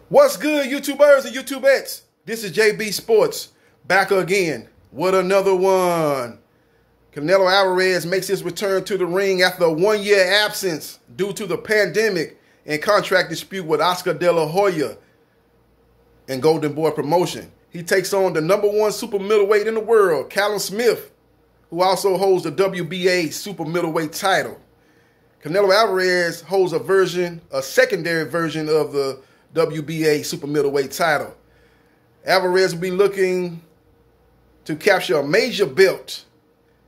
What's good, YouTubers and YouTubettes? This is JB Sports, back again with another one. Canelo Alvarez makes his return to the ring after a one-year absence due to the pandemic and contract dispute with Oscar De La Hoya and Golden Boy Promotion. He takes on the #1 super middleweight in the world, Callum Smith, who also holds the WBA super middleweight title. Canelo Alvarez holds a secondary version of the WBA super middleweight title. Alvarez will be looking to capture a major belt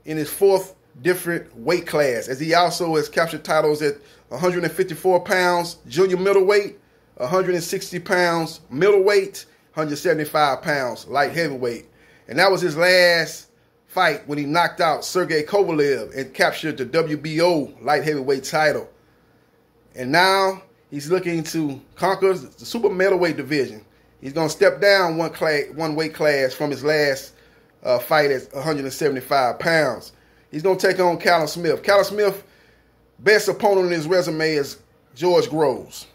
in his fourth different weight class, as he also has captured titles at 154 pounds junior middleweight, 160 pounds middleweight, 175 pounds light heavyweight. And that was his last fight when he knocked out Sergey Kovalev and captured the WBO light heavyweight title. And now he's looking to conquer the super middleweight division. He's going to step down one weight class from his last fight at 175 pounds. He's going to take on Callum Smith. Callum Smith, best opponent in his resume is George Groves.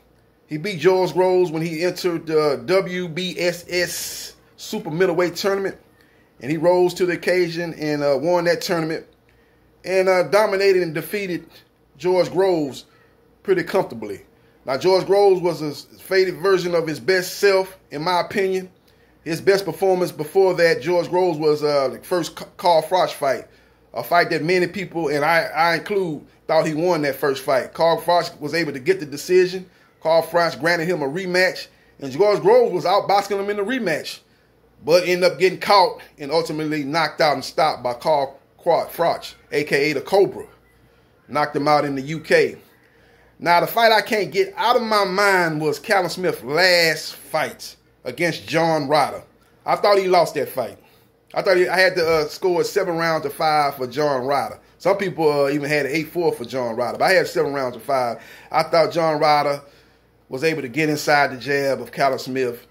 He beat George Groves when he entered the WBSS super middleweight tournament. And he rose to the occasion and won that tournament and dominated and defeated George Groves pretty comfortably. Now, George Groves was a faded version of his best self, in my opinion. His best performance before that, George Groves, was the first Carl Froch fight, a fight that many people, and I include, thought he won that first fight. Carl Froch was able to get the decision. Carl Froch granted him a rematch, and George Groves was outboxing him in the rematch, but ended up getting caught and ultimately knocked out and stopped by Carl Froch, a.k.a. the Cobra. Knocked him out in the UK. Now, the fight I can't get out of my mind was Callum Smith's last fight against John Ryder. I thought he lost that fight. I thought I had to score 7 rounds to 5 for John Ryder. Some people even had 8-4 for John Ryder, but I had 7 rounds to 5. I thought John Ryder was able to get inside the jab of Callum Smith,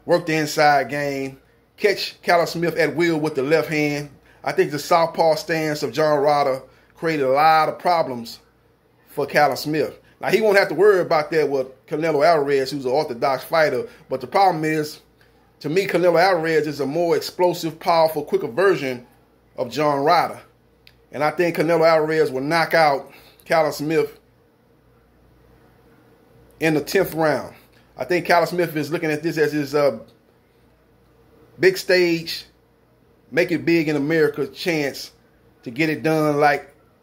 work the inside game, catch Callum Smith at will with the left hand. I think the southpaw stance of John Ryder created a lot of problems for Callum Smith. Now, he won't have to worry about that with Canelo Alvarez, who's an orthodox fighter. But the problem is, to me, Canelo Alvarez is a more explosive, powerful, quicker version of John Ryder. And I think Canelo Alvarez will knock out Callum Smith in the 10th round. I think Callum Smith is looking at this as his big stage, make it big in America chance to get it done,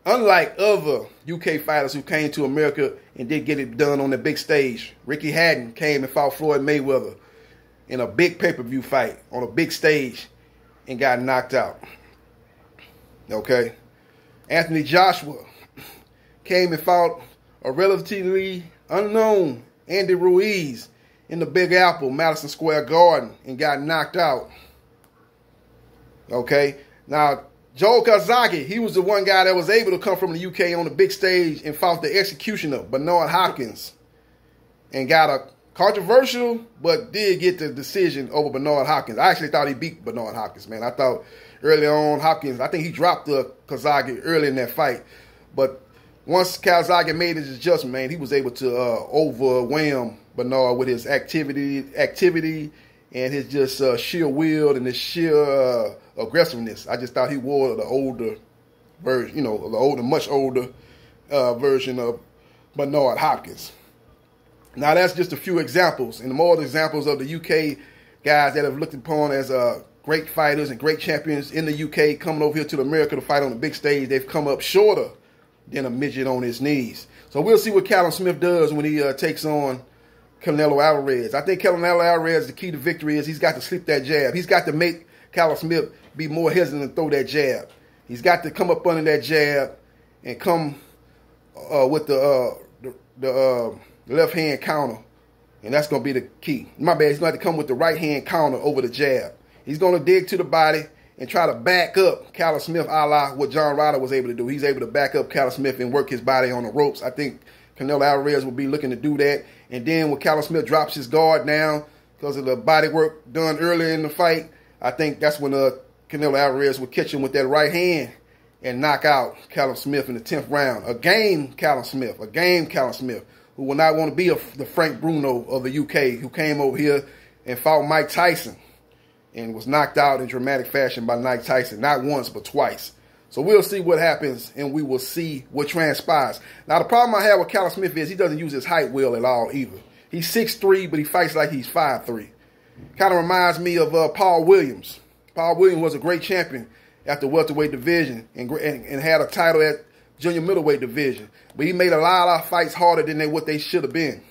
unlike other UK fighters who came to America and did get it done on the big stage. Ricky Hatton came and fought Floyd Mayweather in a big pay-per-view fight on a big stage and got knocked out. Okay. Anthony Joshua came and fought a relatively unknown Andy Ruiz in the Big Apple, Madison Square Garden, and got knocked out. Okay. Now, Joe Kazaki, he was the one guy that was able to come from the UK on the big stage and fought the executioner, Bernard Hopkins, and got a controversial, but did get the decision over Bernard Hopkins. I actually thought he beat Bernard Hopkins, man. I thought early on Hopkins, I think he dropped Kazaki early in that fight. But once Kazaki made his adjustment, man, he was able to overwhelm Bernard with his activity and his just sheer will and his sheer aggressiveness. I just thought he wore the older version, much older version of Bernard Hopkins. Now, that's just a few examples, and more examples of the UK guys that have looked upon as great fighters and great champions in the UK coming over here to America to fight on the big stage. They've come up shorter than a midget on his knees. So we'll see what Callum Smith does when he takes on Canelo Alvarez. I think Canelo Alvarez, the key to victory is he's got to slip that jab. He's got to make Callum Smith be more hesitant to throw that jab. He's got to come up under that jab and come with the left hand counter, and that's going to be the key. My bad, he's going to have to come with the right hand counter over the jab. He's going to dig to the body and try to back up Callum Smith, a la what John Ryder was able to do. He's able to back up Callum Smith and work his body on the ropes. I think Canelo Alvarez will be looking to do that. And then when Callum Smith drops his guard down because of the body work done earlier in the fight, I think that's when Canelo Alvarez will catch him with that right hand and knock out Callum Smith in the 10th round. A game Callum Smith who will not want to be the Frank Bruno of the UK, who came over here and fought Mike Tyson and was knocked out in dramatic fashion by Mike Tyson, not once but twice. So we'll see what happens, and we will see what transpires. Now, the problem I have with Callum Smith is he doesn't use his height well at all either. He's 6'3", but he fights like he's 5'3". Kind of reminds me of Paul Williams. Paul Williams was a great champion at the welterweight division and had a title at junior middleweight division. But he made a lot of fights harder than what they should have been,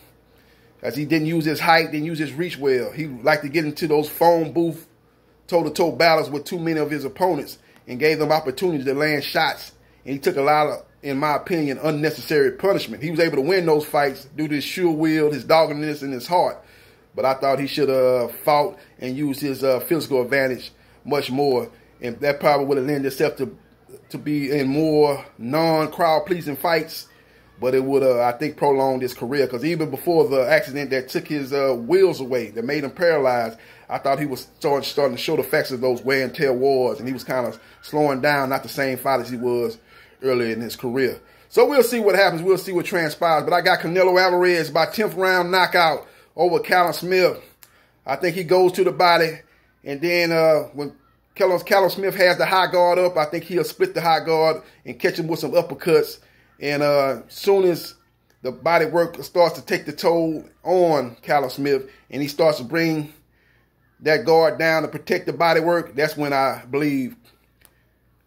as he didn't use his height, didn't use his reach well. He liked to get into those phone booth, toe-to-toe battles with too many of his opponents and gave them opportunities to land shots. And he took a lot of, in my opinion, unnecessary punishment. He was able to win those fights due to his sure will, his doggedness, and his heart. But I thought he should have fought and used his physical advantage much more. And that probably would have lent itself to be in more non-crowd pleasing fights. But it would have, I think, prolonged his career. Because even before the accident that took his wheels away, that made him paralyzed, I thought he was starting to show the effects of those wear and tear wars. And he was kind of slowing down, not the same fight as he was earlier in his career. So we'll see what happens. We'll see what transpires. But I got Canelo Alvarez by 10th round knockout over Callum Smith. I think he goes to the body. And then when Callum Smith has the high guard up, I think he'll split the high guard and catch him with some uppercuts. And as soon as the body work starts to take the toll on Callum Smith and he starts to bring that guard down to protect the body work, that's when I believe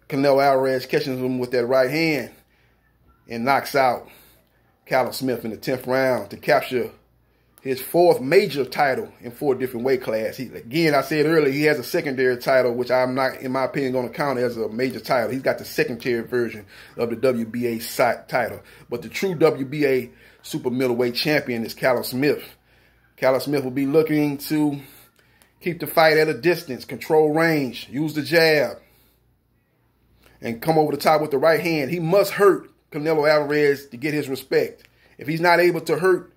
Canelo Alvarez catches him with that right hand and knocks out Callum Smith in the 10th round to capture his 4th major title in 4 different weight classes. Again, I said earlier, he has a secondary title, which I'm not, in my opinion, going to count as a major title. He's got the secondary version of the WBA title. But the true WBA super middleweight champion is Callum Smith. Callum Smith will be looking to keep the fight at a distance, control range, use the jab, and come over the top with the right hand. He must hurt Canelo Alvarez to get his respect. If he's not able to hurt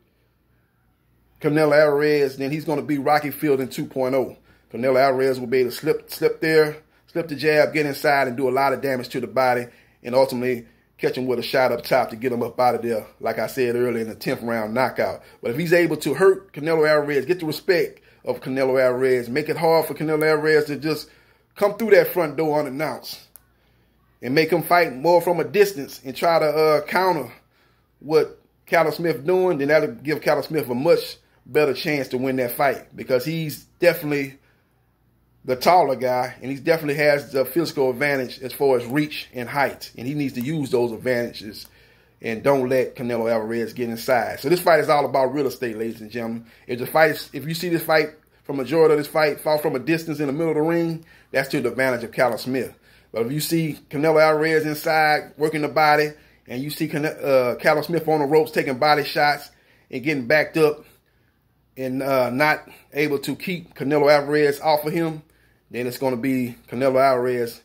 Canelo Alvarez, then he's going to be Rocky Fielding 2.0. Canelo Alvarez will be able to slip the jab, get inside, and do a lot of damage to the body, and ultimately catch him with a shot up top to get him up out of there, like I said earlier, in the 10th round knockout. But if he's able to hurt Canelo Alvarez, get the respect of Canelo Alvarez, make it hard for Canelo Alvarez to just come through that front door unannounced, and make him fight more from a distance and try to counter what Callum Smith doing, then that'll give Callum Smith a much better chance to win that fight, because he's definitely the taller guy, and he definitely has the physical advantage as far as reach and height, and he needs to use those advantages and don't let Canelo Alvarez get inside. So this fight is all about real estate, ladies and gentlemen. If you see this fight, from majority of this fight, fought from a distance in the middle of the ring, that's to the advantage of Callum Smith. But if you see Canelo Alvarez inside, working the body, and you see Callum Smith on the ropes taking body shots and getting backed up and not able to keep Canelo Alvarez off of him, then it's going to be Canelo Alvarez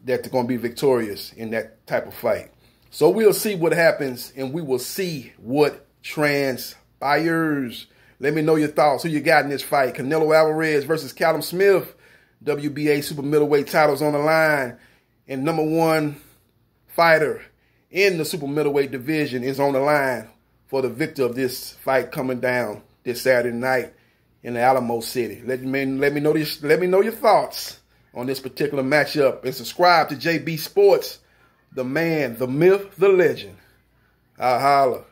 that's going to be victorious in that type of fight. So we'll see what happens, and we will see what transpires. Let me know your thoughts. Who you got in this fight? Canelo Alvarez versus Callum Smith. WBA super middleweight titles on the line. And #1 fighter in the super middleweight division is on the line for the victor of this fight coming down this Saturday night in the Alamo City. Let me know your thoughts on this particular matchup, and subscribe to JB Sports, the man, the myth, the legend. I'll holla.